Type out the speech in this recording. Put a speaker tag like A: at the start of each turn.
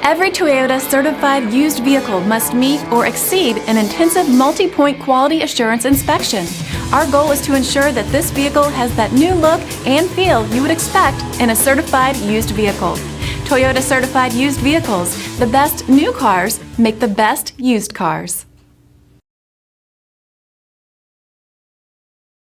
A: Every Toyota certified used vehicle must meet or exceed an intensive multi-point quality assurance inspection. Our goal is to ensure that this vehicle has that new look and feel you would expect in a certified used vehicle. Toyota certified used vehicles. The best new cars make the best used cars.